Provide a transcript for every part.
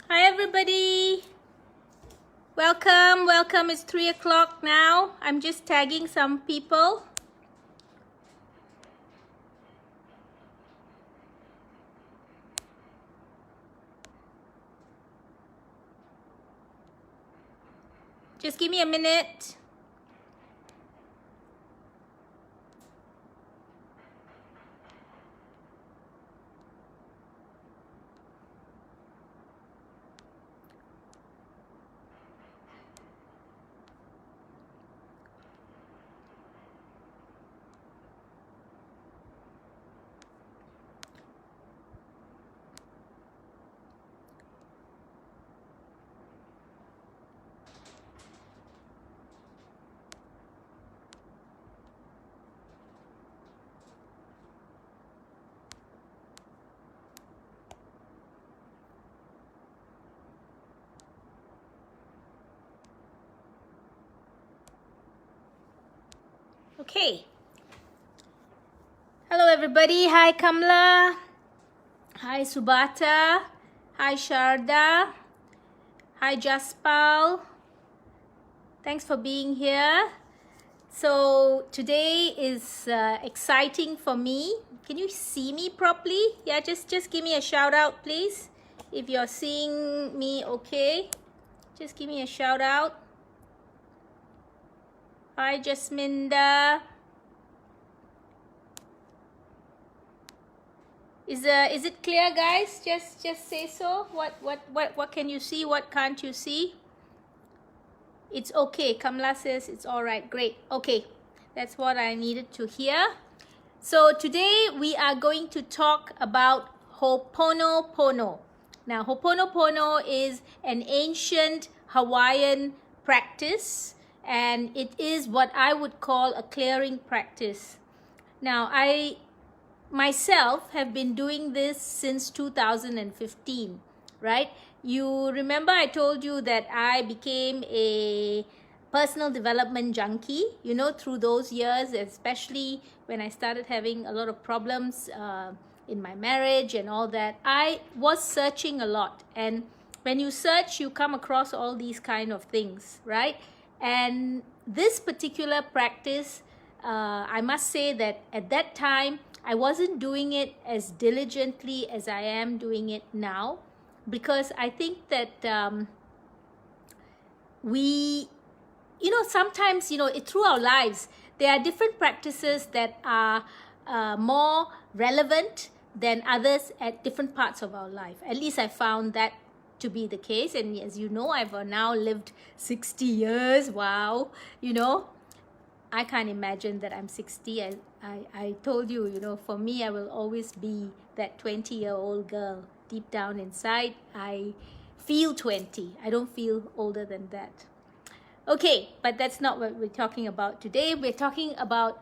Hi everybody, welcome. It's 3 o'clock now. I'm just tagging some people. Just give me a minute. Okay. Hello everybody. Hi Kamla. Hi Subata. Hi Sharda. Hi Jaspal. Thanks for being here. So today is exciting for me. Can you see me properly? Yeah, just give me a shout out please. If you're seeing me okay, just give me a shout out. Hi Jasminda. Is it clear guys? Just say so. What can you see? What can't you see? It's okay. Kamla says it's all right. Great. Okay. That's what I needed to hear. So today we are going to talk about Hooponopono. Now, Hooponopono is an ancient Hawaiian practice, and it is what I would call a clearing practice. Now, I myself have been doing this since 2015, right? You remember I told you that I became a personal development junkie, you know, through those years, especially when I started having a lot of problems in my marriage and all that. I was searching a lot, and when you search, you come across all these kind of things, right? And this particular practice, I must say that at that time, I wasn't doing it as diligently as I am doing it now, because I think that we, you know, sometimes, you know, through our lives, there are different practices that are more relevant than others at different parts of our life. At least I found that to be the case. And as you know, I've now lived 60 years. Wow. You know, I can't imagine that I'm 60. I told you, you know, for me, I will always be that 20-year-old girl. Deep down inside, I feel 20. I don't feel older than that. Okay, but that's not what we're talking about today. We're talking about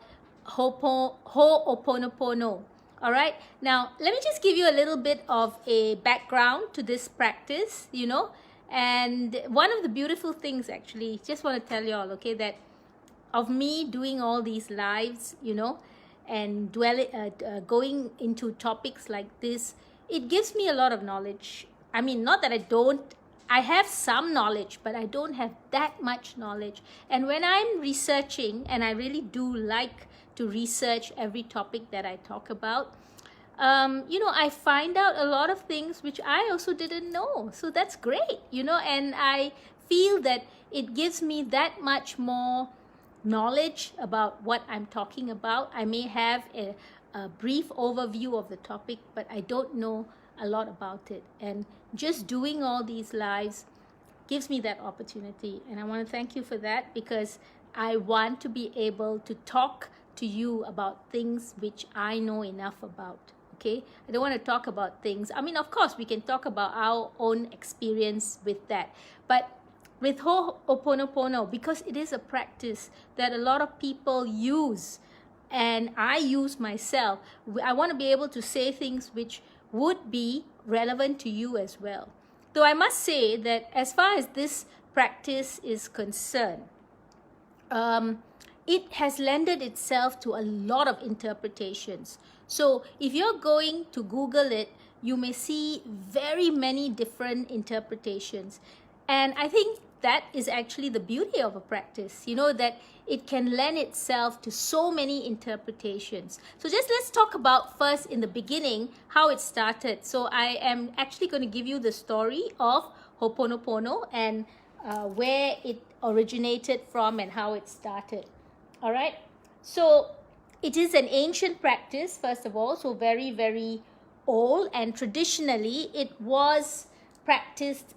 Ho'oponopono. All right, now let me just give you a little bit of a background to this practice, you know. And one of the beautiful things, actually, just want to tell you all, okay, that of me doing all these lives, you know, and going into topics like this, it gives me a lot of knowledge. I mean, not that I don't I have some knowledge, but I don't have that much knowledge. And when I'm researching, and I really do like to research every topic that I talk about, you know, I find out a lot of things which I also didn't know. So that's great, you know, and I feel that it gives me that much more knowledge about what I'm talking about. I may have a brief overview of the topic, but I don't know a lot about it. And just doing all these lives gives me that opportunity. And I want to thank you for that, because I want to be able to talk to you about things which I know enough about. Okay, I don't want to talk about things. I mean, of course, we can talk about our own experience with that. But with Hooponopono, because it is a practice that a lot of people use, and I use myself, I want to be able to say things which would be relevant to you as well. Though I must say that as far as this practice is concerned, it has lended itself to a lot of interpretations. So if you're going to Google it, you may see very many different interpretations. And I think that is actually the beauty of a practice, you know, that it can lend itself to so many interpretations. So just let's talk about first in the beginning how it started. So I am actually going to give you the story of Hooponopono and where it originated from and how it started. All right. So it is an ancient practice, first of all, so very, very old, and traditionally it was practiced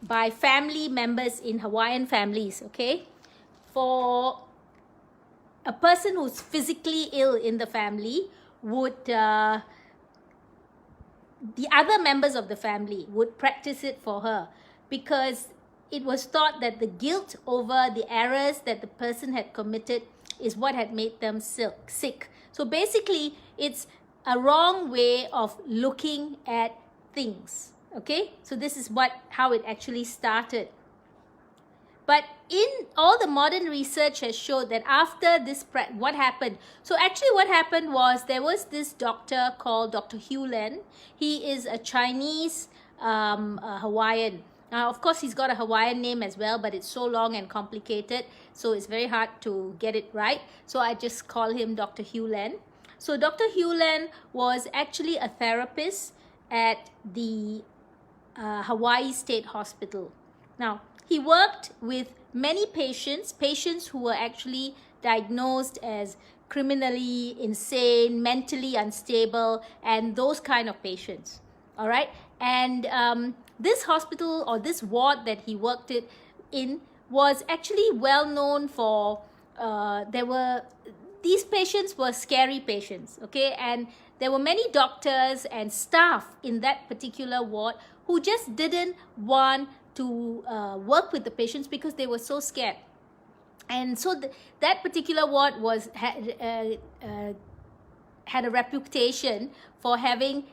by family members in Hawaiian families, okay? For a person who's physically ill in the family would, the other members of the family would practice it for her, because it was thought that the guilt over the errors that the person had committed is what had made them sick. So basically, it's a wrong way of looking at things. Okay, so this is how it actually started. But in all the modern research has showed that after this, what happened? So actually what happened was there was this doctor called Dr. Hewlin. He is a Chinese Hawaiian. Now, of course, he's got a Hawaiian name as well, but it's so long and complicated, so it's very hard to get it right. So I just call him Dr. Hewlin. So Dr. Hewlin was actually a therapist at the Hawaii State Hospital. Now, he worked with many patients who were actually diagnosed as criminally insane, mentally unstable, and those kind of patients. All right. And this hospital, or this ward that he worked in was actually well known for, these patients were scary patients, okay? And there were many doctors and staff in that particular ward who just didn't want to work with the patients because they were so scared. And so that particular ward had a reputation for having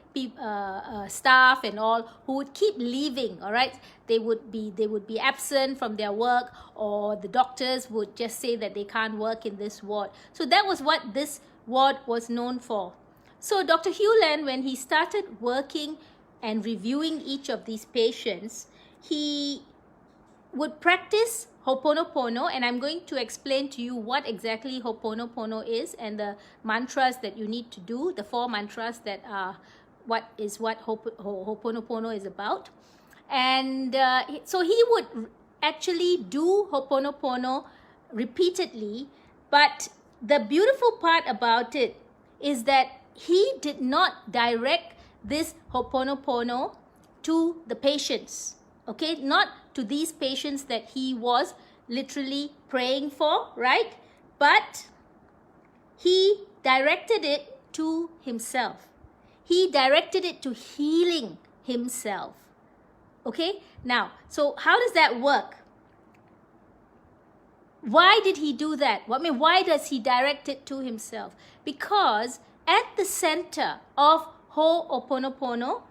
staff and all who would keep leaving. All right, they would be absent from their work, or the doctors would just say that they can't work in this ward. So that was what this ward was known for. So Dr. Hewlin, when he started working and reviewing each of these patients, he would practice Hooponopono, and I'm going to explain to you what exactly Hooponopono is and the mantras that you need to do, the 4 mantras that are what Hooponopono is about. And so he would actually do Hooponopono repeatedly, but the beautiful part about it is that he did not direct this Hooponopono to the patients, okay? Not to these patients that he was literally praying for, right? But he directed it to himself. He directed it to healing himself, okay? Now, so how does that work? Why did he do that? I mean, why does he direct it to himself? Because at the center of Hooponopono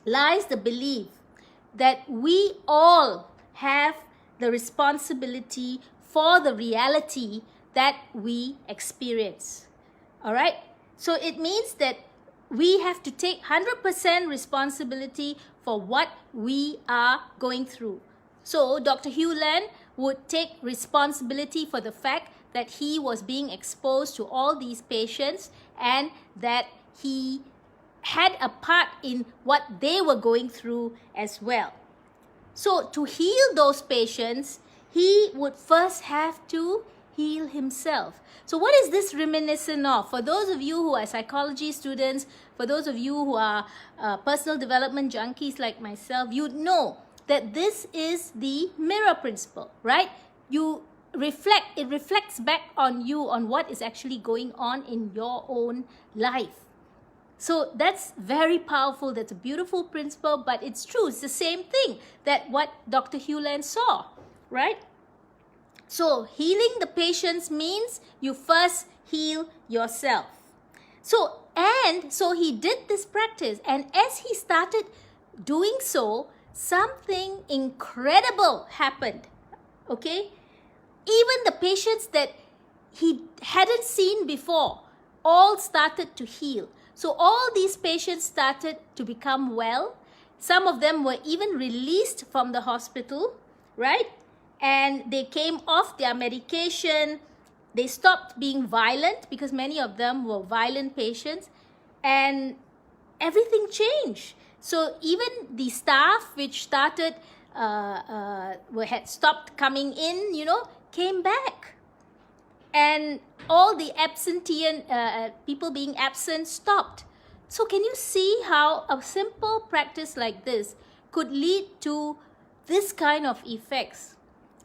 lies the belief that we all have the responsibility for the reality that we experience. All right? So it means that we have to take 100% responsibility for what we are going through. So Dr. Hugh Len would take responsibility for the fact that he was being exposed to all these patients and that he had a part in what they were going through as well. So to heal those patients, he would first have to heal himself. So what is this reminiscent of? For those of you who are psychology students, for those of you who are personal development junkies like myself, you know that this is the mirror principle, right? It reflects back on you on what is actually going on in your own life. So that's very powerful. That's a beautiful principle, but it's true. It's the same thing that what Dr. Hugh Len saw, right? So healing the patients means you first heal yourself. So he did this practice, and as he started doing so, something incredible happened. Okay? Even the patients that he hadn't seen before all started to heal. So all these patients started to become well. Some of them were even released from the hospital, right? And they came off their medication. They stopped being violent because many of them were violent patients, and everything changed. So even the staff which started had stopped coming in, came back. And all the absentee people being absent stopped. So can you see how a simple practice like this could lead to this kind of effects?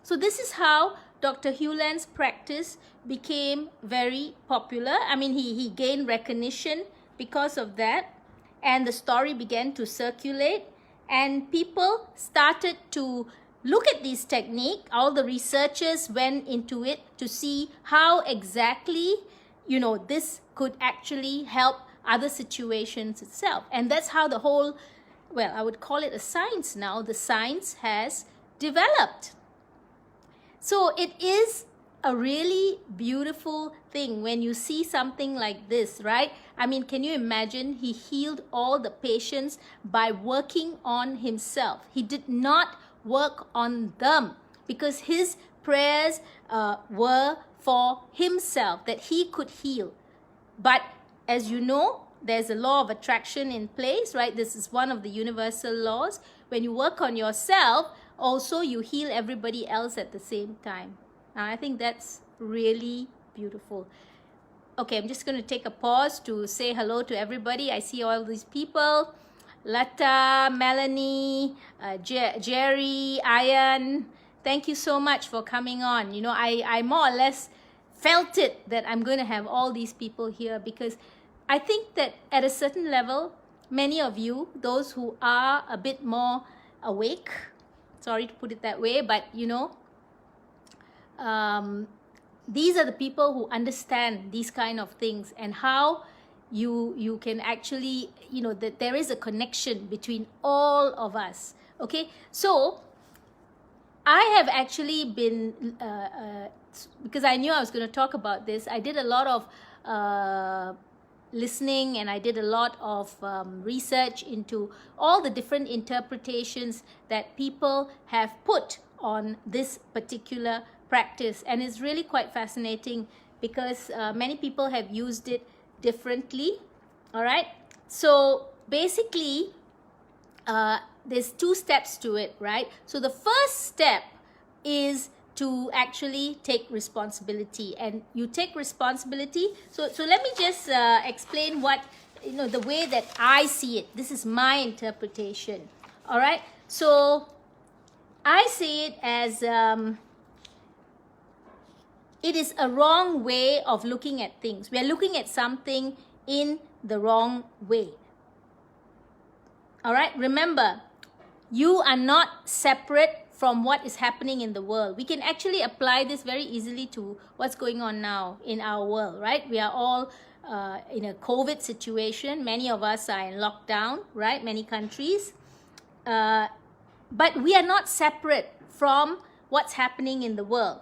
So this is how Dr. Hugh Len's practice became very popular. I mean, he gained recognition because of that, and the story began to circulate, and people started to look at this technique. All the researchers went into it to see how exactly, this could actually help other situations itself. And that's how the whole, I would call it a science now, the science has developed. So it is a really beautiful thing when you see something like this, right? I mean, can you imagine? He healed all the patients by working on himself. He did not work on them because his prayers were for himself, that he could heal. But as you know, there's a law of attraction in place, right? This is one of the universal laws. When you work on yourself, also you heal everybody else at the same time. Now, I think that's really beautiful. Okay, I'm just going to take a pause to say hello to everybody. I see all these people. Lata, Melanie, Jerry, Ayan. Thank you so much for coming on. I more or less felt it that I'm going to have all these people here because I think that at a certain level, many of you, those who are a bit more awake, sorry to put it that way, but these are the people who understand these kind of things and how you can actually, that there is a connection between all of us. Okay, so I have actually been, because I knew I was going to talk about this, I did a lot of listening, and I did a lot of research into all the different interpretations that people have put on this particular practice. And it's really quite fascinating because many people have used it differently. All right, so basically there's two steps to it, right? So the first step is to actually take responsibility, and you take responsibility. So let me just explain what, the way that I see it. This is my interpretation. All right, so I see it as it is a wrong way of looking at things. We are looking at something in the wrong way. All right, remember, you are not separate from what is happening in the world. We can actually apply this very easily to what's going on now in our world, right? We are all in a COVID situation. Many of us are in lockdown, right? Many countries. But we are not separate from what's happening in the world.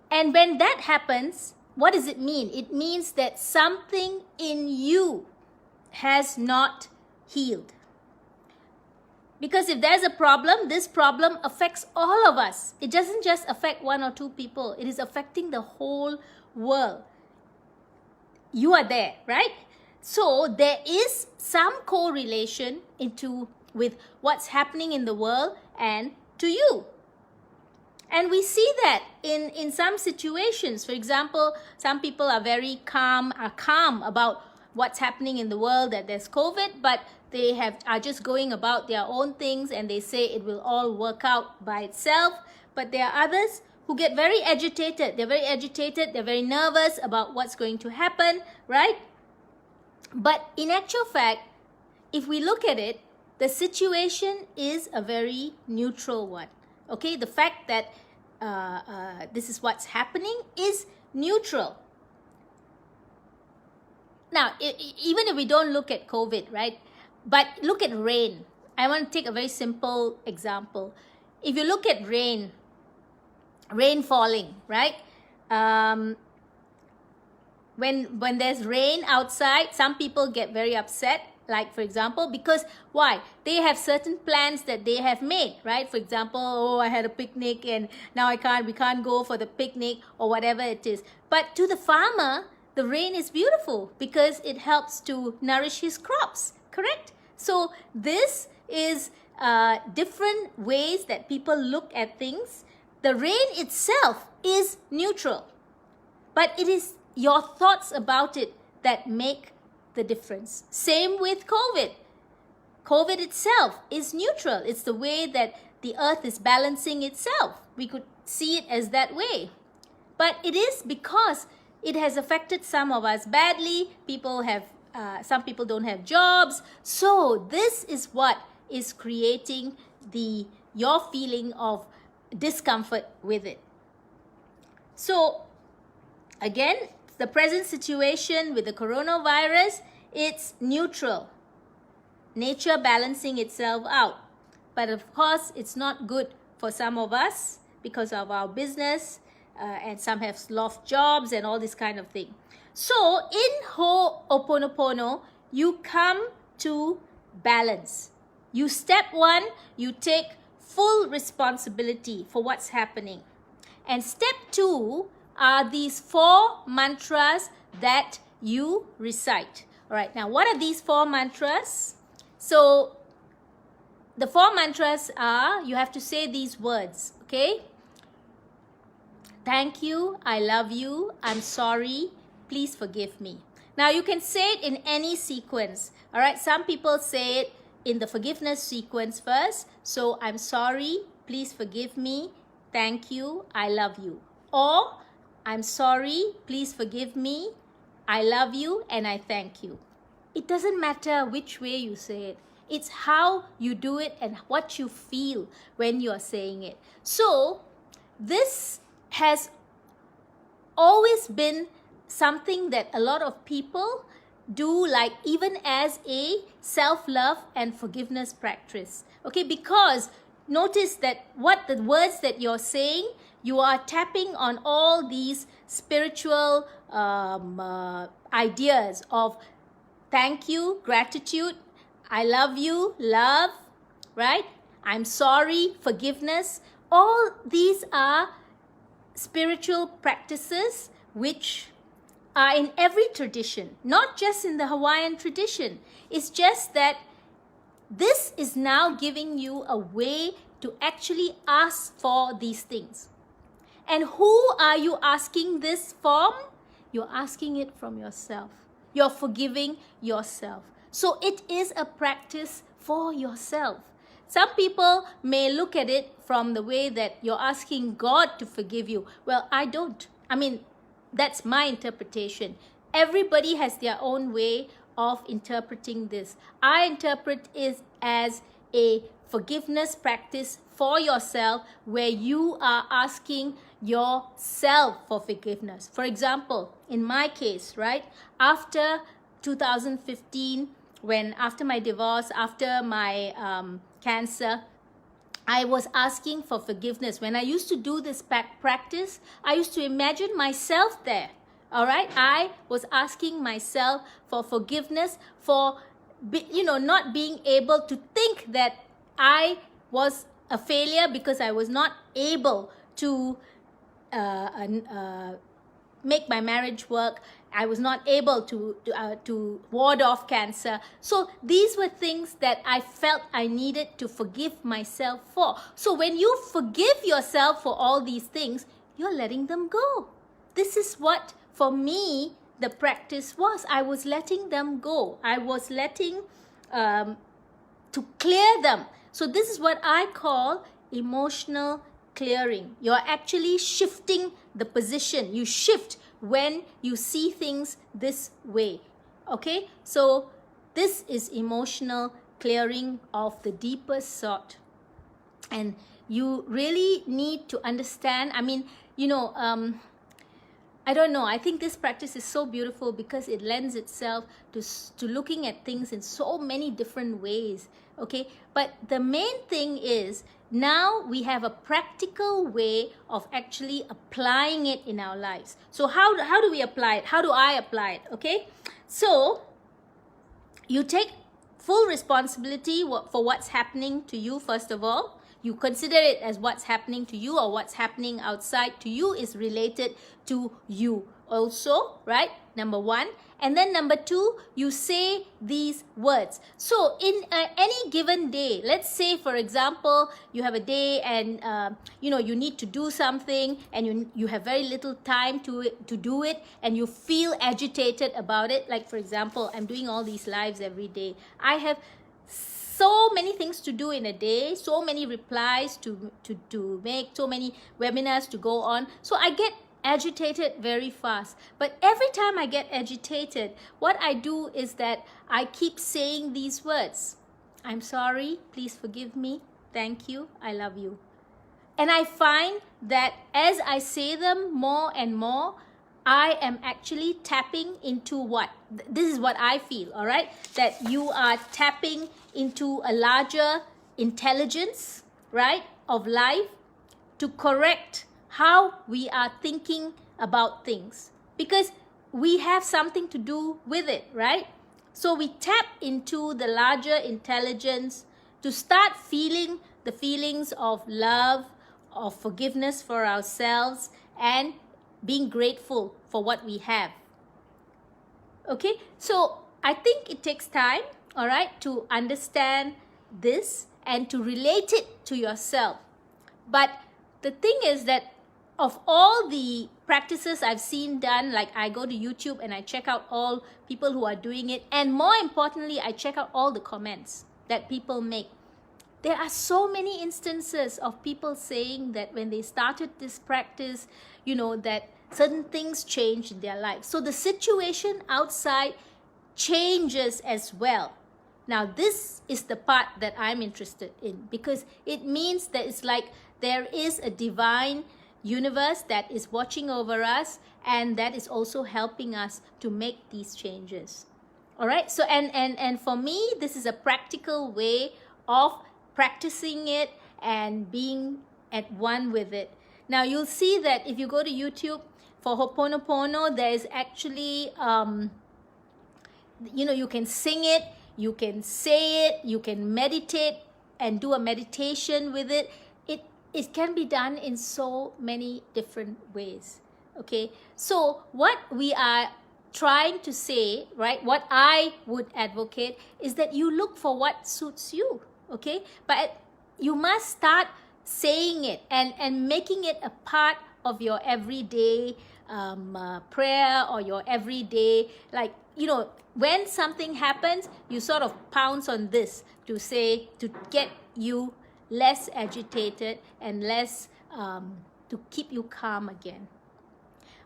And when that happens, what does it mean? It means that something in you has not healed. Because if there's a problem, this problem affects all of us. It doesn't just affect 1 or 2 people. It is affecting the whole world. You are there, right? So there is some correlation with what's happening in the world and to you. And we see that in some situations. For example, some people are very calm about what's happening in the world, that there's COVID, but they are just going about their own things and they say it will all work out by itself. But there are others who get very agitated. They're very agitated, they're very nervous about what's going to happen, right? But in actual fact, if we look at it, the situation is a very neutral one. Okay, the fact that this is what's happening is neutral. Now, even if we don't look at COVID, right? But look at rain. I want to take a very simple example. If you look at rain falling, right? When there's rain outside, some people get very upset. Like, for example, because why? They have certain plans that they have made, right? For example, oh, I had a picnic and now we can't go for the picnic or whatever it is. But to the farmer, the rain is beautiful because it helps to nourish his crops, correct? So this is different ways that people look at things. The rain itself is neutral, but it is your thoughts about it that make the difference. Same with COVID. COVID itself is neutral. It's the way that the earth is balancing itself. We could see it as that way. But it is because it has affected some of us badly. Some people don't have jobs. So this is what is creating your feeling of discomfort with it. So again, the present situation with the coronavirus, it's neutral. Nature balancing itself out. But of course, it's not good for some of us because of our business, and some have lost jobs and all this kind of thing. So in Hooponopono, you come to balance. Step 1, you take full responsibility for what's happening. And step 2 are these 4 mantras that you recite. All right, now what are these 4 mantras? So the 4 mantras are, you have to say these words, okay? Thank you, I love you, I'm sorry, please forgive me. Now you can say it in any sequence. All right, some people say it in the forgiveness sequence first. So I'm sorry, please forgive me, thank you, I love you. Or I'm sorry, please forgive me, I love you, and I thank you. It doesn't matter which way you say it. It's how you do it and what you feel when you are saying it. So this has always been something that a lot of people do, like even as a self-love and forgiveness practice. Okay, because notice that what the words that you're saying, you are tapping on all these spiritual ideas of thank you, gratitude, I love you, love, right? I'm sorry, forgiveness. All these are spiritual practices which are in every tradition, not just in the Hawaiian tradition. It's just that this is now giving you a way to actually ask for these things. And who are you asking this from? You're asking it from yourself. You're forgiving yourself. So it is a practice for yourself. Some people may look at it from the way that you're asking God to forgive you. Well, I don't. I mean, that's my interpretation. Everybody has their own way of interpreting this. I interpret it as a forgiveness practice for yourself where you are asking yourself for forgiveness. For example, in my case, right, after 2015, after my divorce, after my cancer, I was asking for forgiveness. When I used to do this practice, I used to imagine myself there, All right, I was asking myself for forgiveness for, not being able to think that I was a failure because I was not able to make my marriage work. I was not able to ward off cancer. So these were things that I felt I needed to forgive myself for. So when you forgive yourself for all these things, you're letting them go. This is what, for me, the practice was. I was letting them go. I was letting to clear them. So this is what I call emotional clearing. You're actually shifting the position. You shift when you see things this way. Okay, so this is emotional clearing of the deepest sort, and you really need to understand. I mean, I don't know, I think this practice is so beautiful because it lends itself to looking at things in so many different ways. Okay, but the main thing is, now we have a practical way of actually applying it in our lives. So how do we apply it? How do I apply it? Okay, so you take full responsibility for what's happening to you. First of all, you consider it as what's happening to you, or what's happening outside to you is related to you also, right? Number one. And then number two, you say these words. So in any given day, let's say, for example, you have a day and you need to do something, and you have very little time to do it, and you feel agitated about it. Like, for example, I'm doing all these lives every day. I have so many things to do in a day, so many replies to make, so many webinars to go on. So I get agitated very fast. But every time I get agitated, what I do is that I keep saying these words. I'm sorry, please forgive me, thank you, I love you. And I find that as I say them more and more, I am actually tapping into what? This is what I feel, all right? That you are tapping into a larger intelligence, right, of life, to correct how we are thinking about things, because we have something to do with it, right? So we tap into the larger intelligence to start feeling the feelings of love, of forgiveness for ourselves, and being grateful for what we have. Okay, so I think it takes time, all right, to understand this and to relate it to yourself. But the thing is that of all the practices I've seen done, like I go to YouTube and I check out all people who are doing it, and more importantly, I check out all the comments that people make. There are so many instances of people saying that when they started this practice, that certain things changed in their life. So the situation outside changes as well. Now, this is the part that I'm interested in, because it means that it's like there is a divine universe that is watching over us, and that is also helping us to make these changes. All right, so and for me, this is a practical way of practicing it and being at one with it. Now you'll see that if you go to YouTube for Hooponopono, there is actually you can sing it, you can say it, you can meditate and do a meditation with it. It can be done in so many different ways. Okay, so what we are trying to say, right, what I would advocate is that you look for what suits you. Okay, but you must start saying it and making it a part of your everyday prayer, or your everyday, like, when something happens, you sort of pounce on this to get you less agitated and less to keep you calm again.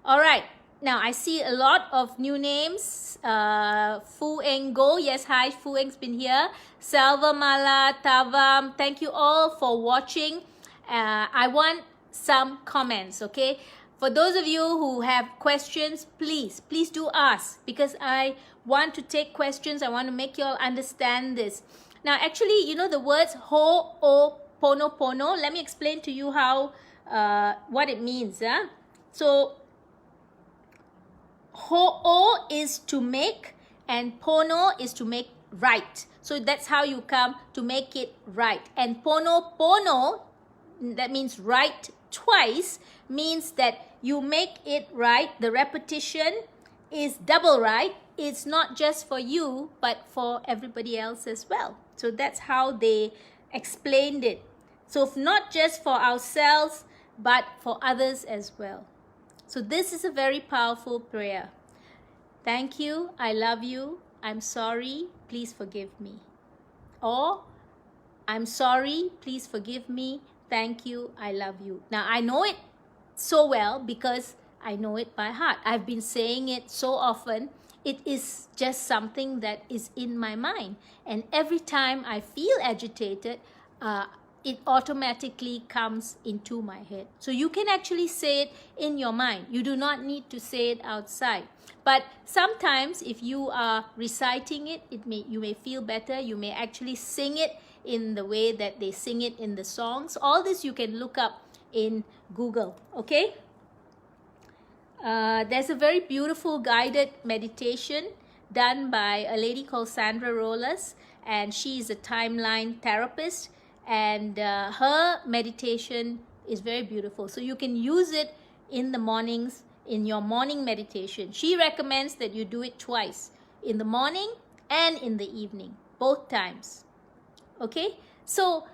All right, now I see a lot of new names. Fu Eng Go, yes, hi, Fu Eng's been here. Salva Mala, Tavam, thank you all for watching. I want some comments, okay? For those of you who have questions, please do ask, because I want to take questions. I want to make you all understand this. Now, actually, the words Ho'oponopono, let me explain to you how what it means. So Ho'o is to make, and pono is to make right. So that's how you come to make it right. And pono, that means right twice, means that you make it right. The repetition is double right. It's not just for you, but for everybody else as well. So that's how they explained it. So not just for ourselves, but for others as well. So this is a very powerful prayer. Thank you, I love you, I'm sorry, please forgive me. Or, I'm sorry, please forgive me, thank you, I love you. Now I know it so well because I know it by heart. I've been saying it so often. It is just something that is in my mind. And every time I feel agitated, it automatically comes into my head. So you can actually say it in your mind. You do not need to say it outside. But sometimes if you are reciting it, you may feel better. You may actually sing it in the way that they sing it in the songs. All this you can look up in Google, okay? There's a very beautiful guided meditation done by a lady called Sandra Rollers, and she is a timeline therapist, and her meditation is very beautiful. So you can use it in the mornings, in your morning meditation. She recommends that you do it twice, in the morning and in the evening, both times. Okay? So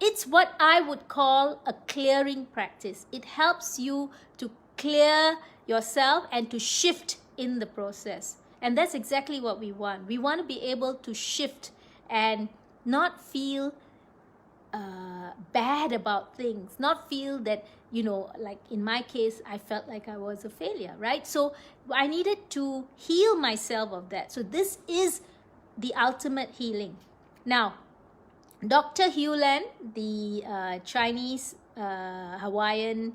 it's what I would call a clearing practice. It helps you to clear yourself and to shift in the process. And that's exactly what we want. We want to be able to shift and not feel bad about things, not feel that, you know, like in my case, I felt like I was a failure, right? So I needed to heal myself of that. So this is the ultimate healing. Now, Dr. Hewland, the Chinese Hawaiian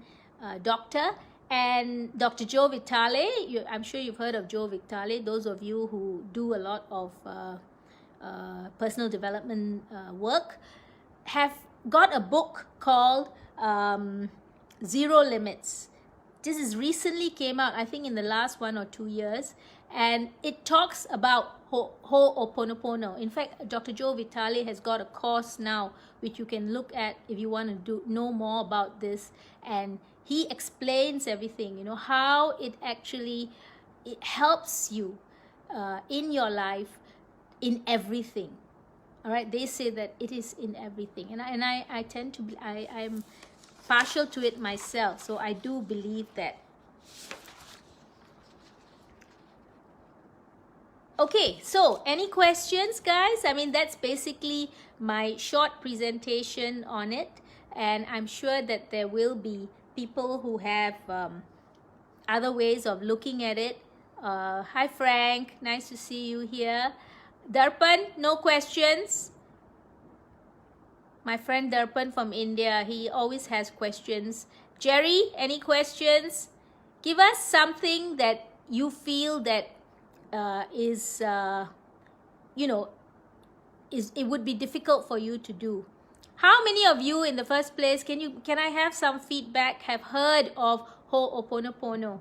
doctor, and Dr. Joe Vitale, I'm sure you've heard of Joe Vitale, those of you who do a lot of personal development work, have got a book called Zero Limits. This is recently came out, I think in the last 1 or 2 years, and it talks about Hooponopono. In fact, Dr. Joe Vitale has got a course now which you can look at if you want to know more about this, and he explains everything, you know, how it helps you in your life, in everything. All right, they say that it is in everything, and I tend to be, I'm partial to it myself, so I do believe that. Okay, so any questions, guys? I mean, that's basically my short presentation on it, and I'm sure that there will be people who have other ways of looking at it. Hi Frank, nice to see you here. Darpan, no questions? My friend Darpan from India, he always has questions. Jerry, any questions? Give us something that you feel that it would be difficult for you to do. How many of you in the first place, can I have some feedback, have heard of Hooponopono?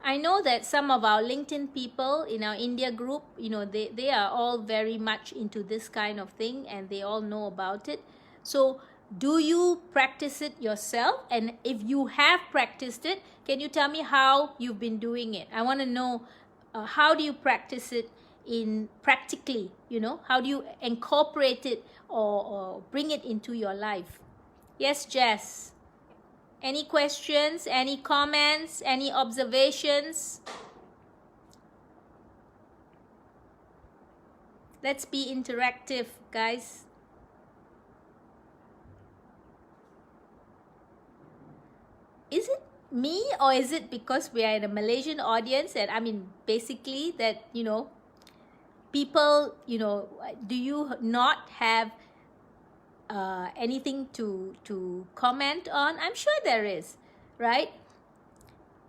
I know that some of our LinkedIn people in our India group, you know, they are all very much into this kind of thing, and they all know about it. So do you practice it yourself? And if you have practiced it, can you tell me how you've been doing it? I want to know how do you practice it practically, you know? How do you incorporate it or bring it into your life? Yes, Jess. Any questions, any comments, any observations? Let's be interactive, guys. Is it me, or is it because we are in a Malaysian audience, and I mean, basically that, you know, people, you know, do you not have anything to comment on? I'm sure there is, right?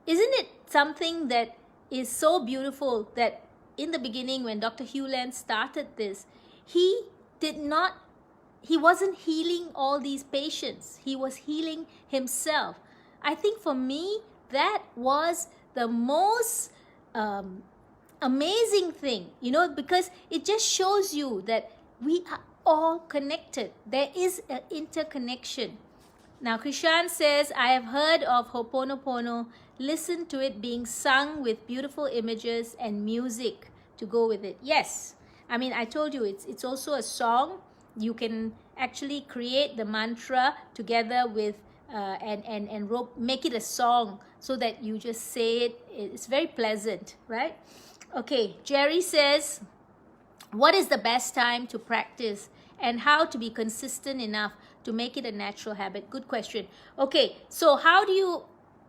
Isn't it something that is so beautiful that in the beginning when Dr. Hewland started this, he wasn't healing all these patients. He was healing himself. I think for me, that was the most amazing thing, you know, because it just shows you that we are all connected. There is an interconnection. Now, Krishan says, I have heard of Hooponopono, listen to it being sung with beautiful images and music to go with it. Yes, I mean, I told you, it's also a song. You can actually create the mantra together with make it a song so that you just say it. It's very pleasant, right? Okay, Jerry says, what is the best time to practice and how to be consistent enough to make it a natural habit? Good question. Okay, so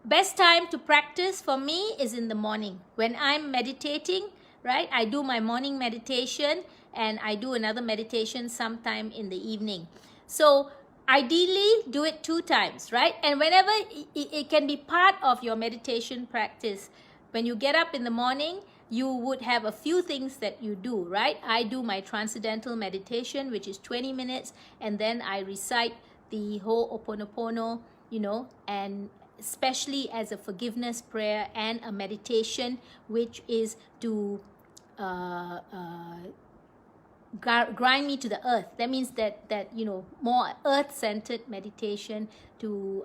best time to practice for me is in the morning. When I'm meditating, right? I do my morning meditation and I do another meditation sometime in the evening. So ideally, do it 2 times, right? And whenever it can be part of your meditation practice. When you get up in the morning, you would have a few things that you do, right? I do my transcendental meditation, which is 20 minutes, and then I recite the Hooponopono, you know, and especially as a forgiveness prayer and a meditation, which is to grind me to the earth. That means that you know, more earth-centered meditation to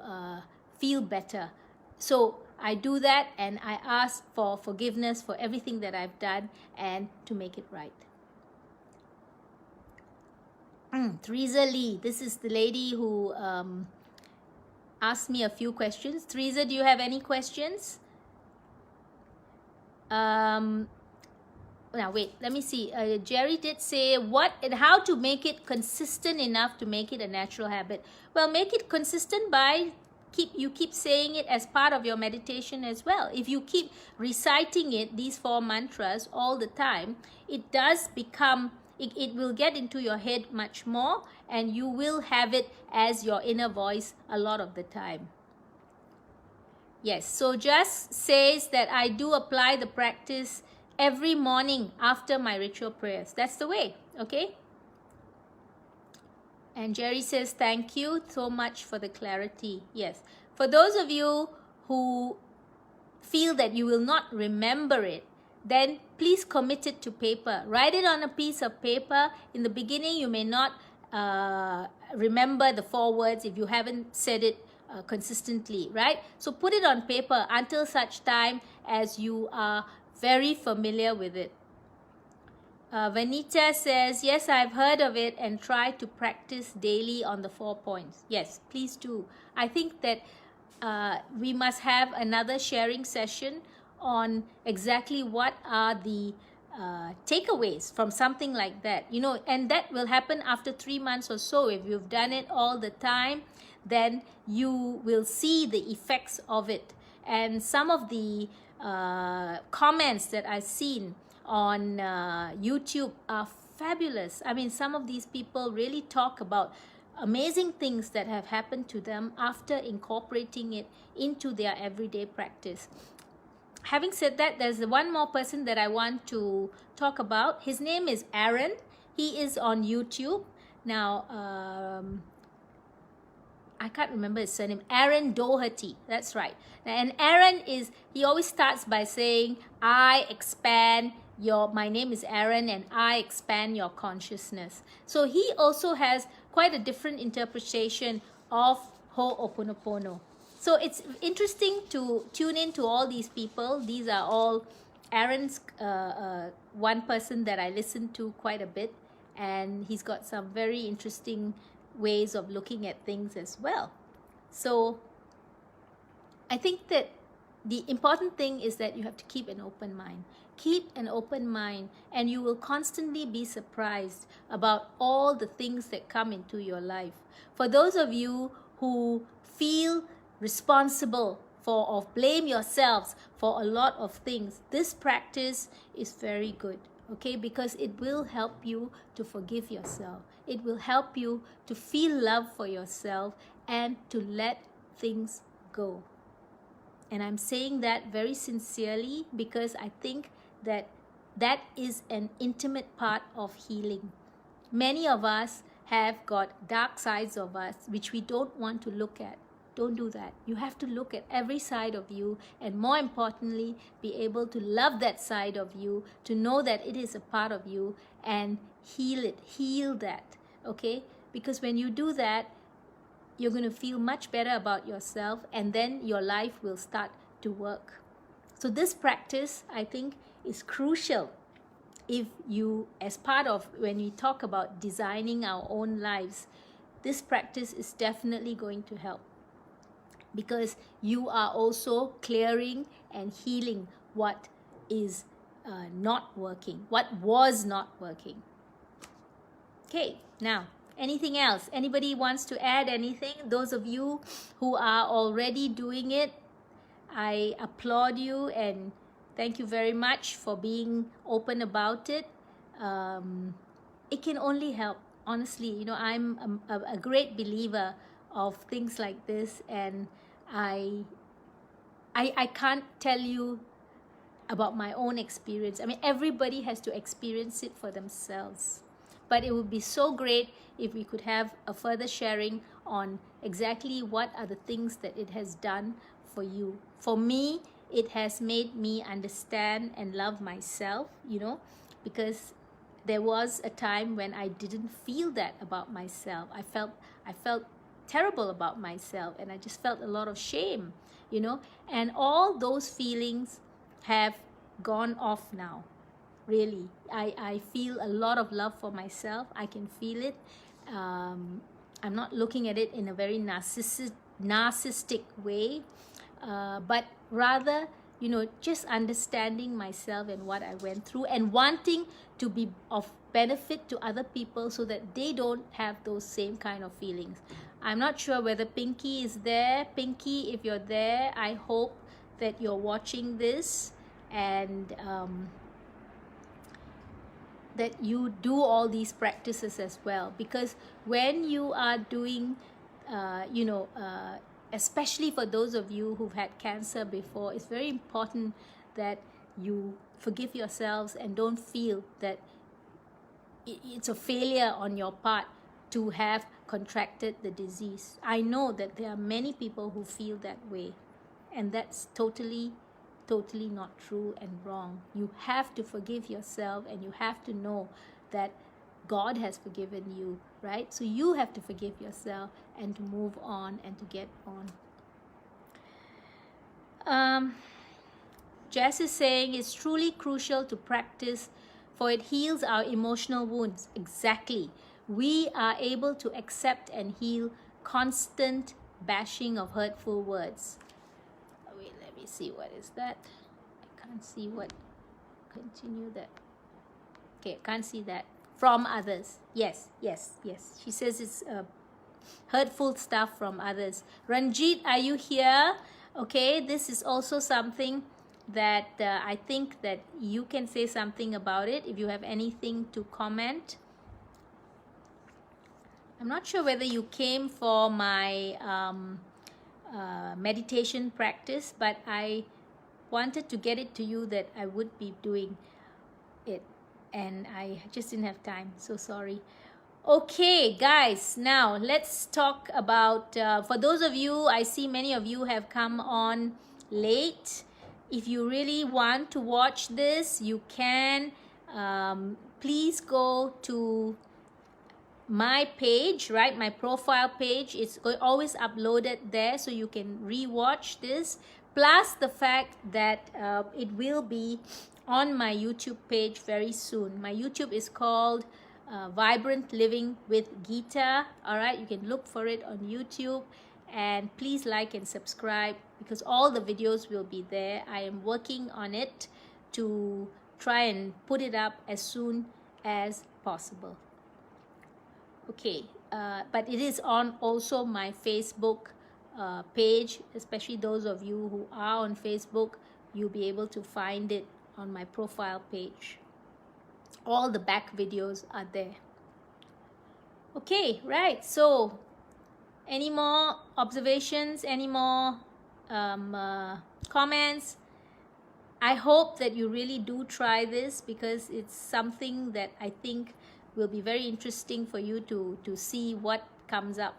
feel better. So I do that and I ask for forgiveness for everything that I've done and to make it right. Teresa Lee, this is the lady who asked me a few questions. Teresa, do you have any questions? Now wait, let me see. Jerry did say what and how to make it consistent enough to make it a natural habit. Well, make it consistent by keep saying it as part of your meditation as well. If you keep reciting it, these 4 mantras all the time, it does become, it will get into your head much more, and you will have it as your inner voice a lot of the time. Yes, so just says that I do apply the practice every morning after my ritual prayers. That's the way, okay? And Jerry says, thank you so much for the clarity. Yes. For those of you who feel that you will not remember it, then please commit it to paper. Write it on a piece of paper. In the beginning, you may not remember the 4 words if you haven't said it consistently, right? So put it on paper until such time as you are very familiar with it. Vanita says, yes, I've heard of it and try to practice daily on the 4 points. Yes, please do. I think that we must have another sharing session on exactly what are the takeaways from something like that. You know, and that will happen after 3 months or so. If you've done it all the time, then you will see the effects of it. And some of the comments that I've seen on YouTube are fabulous. I mean, some of these people really talk about amazing things that have happened to them after incorporating it into their everyday practice. Having said that, there's one more person that I want to talk about. His name is Aaron. He is on YouTube. Now, I can't remember his surname. Aaron Doherty. That's right. And Aaron he always starts by saying, I expand my name is Aaron and I expand your consciousness. So he also has quite a different interpretation of Hooponopono. So it's interesting to tune in to all these people. These are all Aaron's one person that I listen to quite a bit, and he's got some very interesting ways of looking at things as well. So I think that the important thing is that you have to keep an open mind. Keep an open mind and you will constantly be surprised about all the things that come into your life. For those of you who feel responsible or blame yourselves for a lot of things, this practice is very good, okay? Because it will help you to forgive yourself. It will help you to feel love for yourself and to let things go. And I'm saying that very sincerely because I think that that is an intimate part of healing. Many of us have got dark sides of us which we don't want to look at. Don't do that. You have to look at every side of you, and more importantly, be able to love that side of you, to know that it is a part of you, and heal it, heal that, okay? Because when you do that, you're going to feel much better about yourself, and then your life will start to work. So this practice, I think, is crucial if you, as part of when we talk about designing our own lives. This practice is definitely going to help, because you are also clearing and healing what is not working, what was not working. Okay, now, anything else? Anybody wants to add anything? Those of you who are already doing it, I applaud you and thank you very much for being open about it. It can only help. Honestly, you know, I'm a great believer of things like this, and I can't tell you about my own experience. I mean, everybody has to experience it for themselves. But it would be so great if we could have a further sharing on exactly what are the things that it has done for you. For me, it has made me understand and love myself, you know, because there was a time when I didn't feel that about myself. I felt terrible about myself, and I just felt a lot of shame, you know, and all those feelings have gone off now. Really, I feel a lot of love for myself. I can feel it. I'm not looking at it in a very narcissistic way, but rather, you know, just understanding myself and what I went through, and wanting to be of benefit to other people so that they don't have those same kind of feelings. I'm not sure whether Pinky is there. Pinky, if you're there, I hope that you're watching this, and that you do all these practices as well. Because when you are doing, you know, especially for those of you who've had cancer before, it's very important that you forgive yourselves and don't feel that it's a failure on your part to have contracted the disease. I know that there are many people who feel that way, and that's totally not true and wrong. You have to forgive yourself, and you have to know that God has forgiven you, right? So you have to forgive yourself and to move on and to get on. Jess is saying it's truly crucial to practice, for it heals our emotional wounds. Exactly. We are able to accept and heal constant bashing of hurtful words. Wait, let me see, what is that? I can't see what. Continue that. Okay, I can't see that. From others. Yes. She says it's hurtful stuff from others. Ranjit, are you here? Okay, this is also something that I think that you can say something about it if you have anything to comment. I'm not sure whether you came for my meditation practice, but I wanted to get it to you that I would be doing it, and I just didn't have time. So sorry. Okay, guys, now let's talk about, for those of you, I see many of you have come on late. If you really want to watch this, you can. Please go to my page, right? My profile page. It's always uploaded there, so you can re-watch this. Plus the fact that it will be on my YouTube page very soon. My YouTube is called Vibrant Living with Geeta. All right, you can look for it on YouTube, and please like and subscribe, because all the videos will be there. I am working on it to try and put it up as soon as possible. Okay, but it is on also my Facebook page, especially those of you who are on Facebook. You'll be able to find it on my profile page. All the back videos are there. Okay, right, so any more observations, any more comments? I hope that you really do try this, because it's something that I think will be very interesting for you to see what comes up.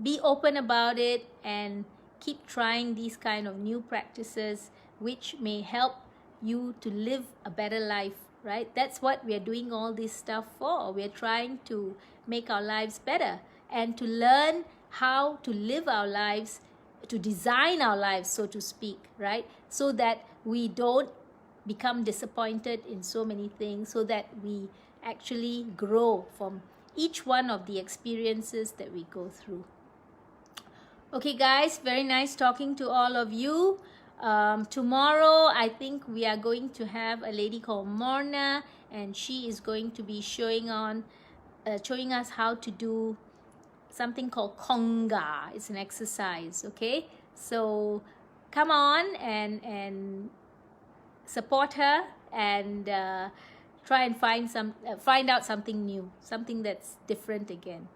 be open about it and keep trying these kind of new practices which may help you to live a better life, right? That's what we are doing all this stuff for. We're trying to make our lives better and to learn how to live our lives, to design our lives, so to speak, right? So that we don't become disappointed in so many things, so that we actually grow from each one of the experiences that we go through. Okay guys, very nice talking to all of you. Tomorrow I think we are going to have a lady called Morna, and she is going to be showing us how to do something called conga. It's an exercise, okay? So come on and support her and try and find out something new, something that's different again.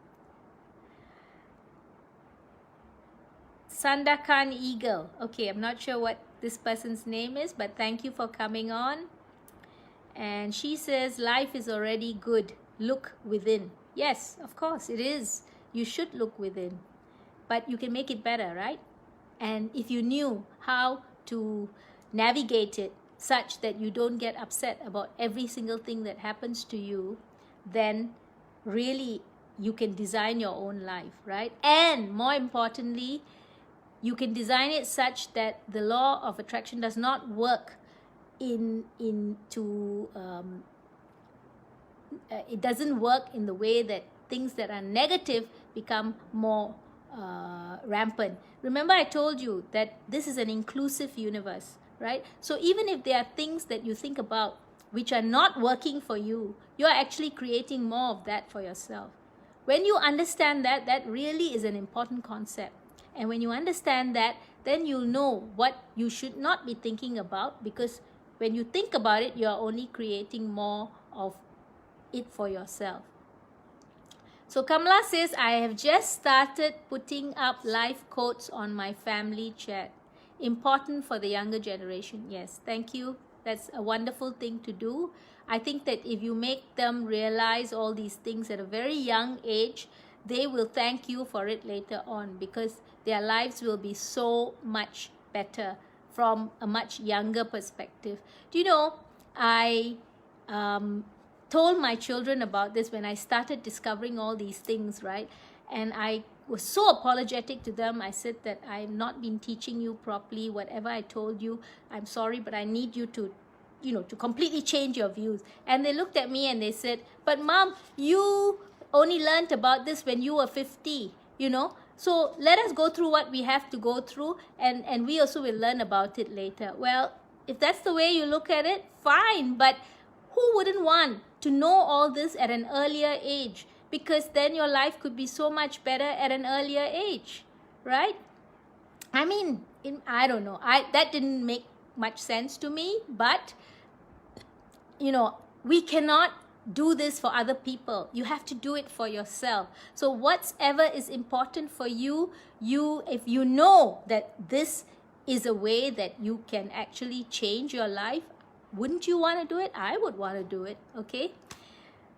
Sandakan Eagle. Okay, I'm not sure what this person's name is, but thank you for coming on. And she says, life is already good. Look within. Yes, of course, it is. You should look within. But you can make it better, right? And if you knew how to navigate it such that you don't get upset about every single thing that happens to you, then really you can design your own life, right? And more importantly, you can design it such that the law of attraction does not work it doesn't work in the way that things that are negative become more rampant. Remember, I told you that this is an inclusive universe, right? So even if there are things that you think about which are not working for you, you are actually creating more of that for yourself. When you understand that, that really is an important concept. And when you understand that, then you'll know what you should not be thinking about, because when you think about it, you are only creating more of it for yourself. So Kamala says, I have just started putting up life quotes on my family chat. Important for the younger generation. Yes, thank you. That's a wonderful thing to do. I think that if you make them realize all these things at a very young age, they will thank you for it later on, because their lives will be so much better from a much younger perspective. Do you know, I told my children about this when I started discovering all these things, right? And I was so apologetic to them. I said that I've not been teaching you properly. Whatever I told you, I'm sorry, but I need you to, to completely change your views. And they looked at me and they said, but Mom, you only learned about this when you were 50, So let us go through what we have to go through, and we also will learn about it later. Well, if that's the way you look at it, fine. But who wouldn't want to know all this at an earlier age? Because then your life could be so much better at an earlier age, right? I mean, I don't know. That didn't make much sense to me. But, we cannot do this for other people. You have to do it for yourself. So whatever is important for you, if you know that this is a way that you can actually change your life, wouldn't you want to do it? I would want to do it, okay?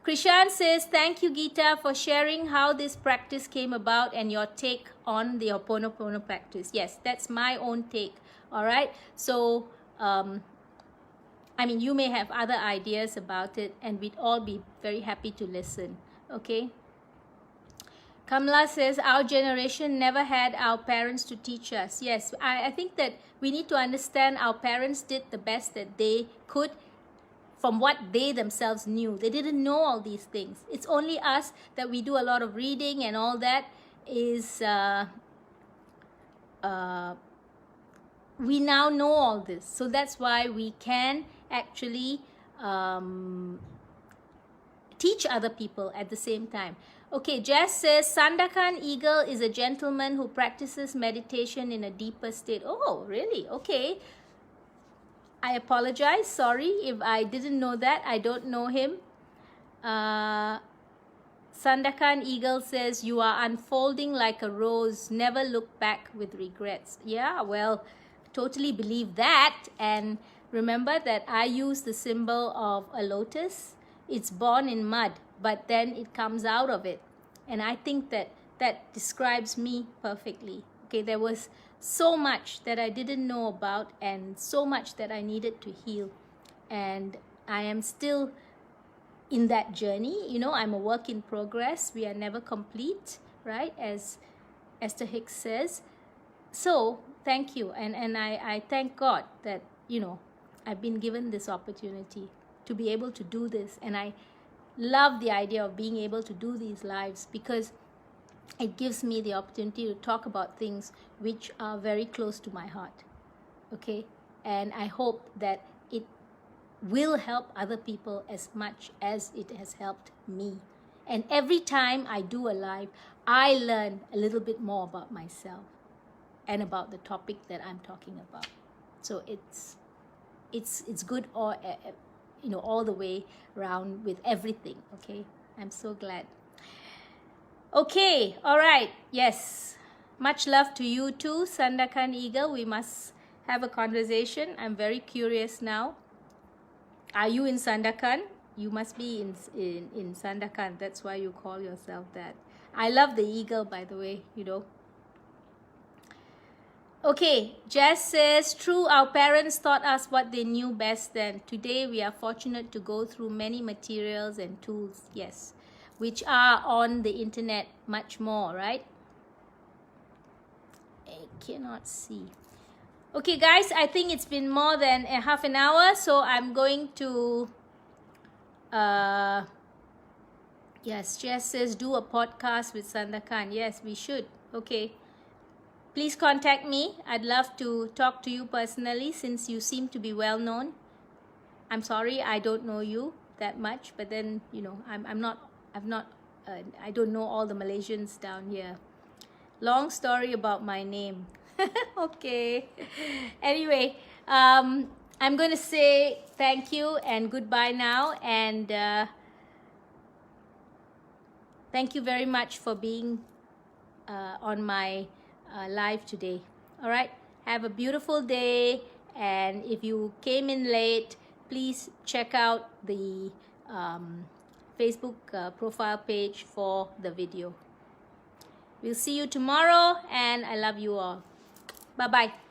Krishan says, thank you, Geeta, for sharing how this practice came about and your take on the Hooponopono practice. Yes, that's my own take, all right? So, you may have other ideas about it, and we'd all be very happy to listen, okay? Kamala says, our generation never had our parents to teach us. Yes, I think that we need to understand our parents did the best that they could from what they themselves knew. They didn't know all these things. It's only us that we do a lot of reading, and all that is... we now know all this. So that's why we can actually teach other people at the same time. Okay, Jess says, Sandakan Eagle is a gentleman who practices meditation in a deeper state. Oh, really? Okay. I apologize. Sorry if I didn't know that. I don't know him. Sandakan Eagle says, you are unfolding like a rose. Never look back with regrets. Yeah, well, totally believe that. And remember that I use the symbol of a lotus. It's born in mud, but then it comes out of it. And I think that that describes me perfectly. Okay, there was so much that I didn't know about and so much that I needed to heal. And I am still in that journey. You know, I'm a work in progress. We are never complete, right? As Esther Hicks says. So thank you. And I thank God that, you know, I've been given this opportunity to be able to do this. And I love the idea of being able to do these lives because it gives me the opportunity to talk about things which are very close to my heart. Okay? And I hope that it will help other people as much as it has helped me. And every time I do a live, I learn a little bit more about myself and about the topic that I'm talking about. So it's good all you know, all the way around with everything. Okay, I'm so glad. Okay, all right. Yes, much love to you too, Sandakan Eagle. We must have a conversation. I'm very curious now. Are you in Sandakan? You must be in Sandakan. That's why you call yourself that. I love the eagle, by the way, you know. Okay, Jess says, true, our parents taught us what they knew best then. Today, we are fortunate to go through many materials and tools, yes, which are on the internet much more, right? I cannot see. Okay, guys, I think it's been more than a half an hour, so I'm going to... yes, Jess says, do a podcast with Sandakan. Yes, we should. Okay. Please contact me. I'd love to talk to you personally since you seem to be well known. I'm sorry, I don't know you that much, but then, you know, I don't know all the Malaysians down here. Long story about my name. Okay. Anyway, I'm going to say thank you and goodbye now. And thank you very much for being on my live today. All right, have a beautiful day, and if you came in late, please check out the Facebook profile page for the video. We'll see you tomorrow, and I love you all. Bye bye.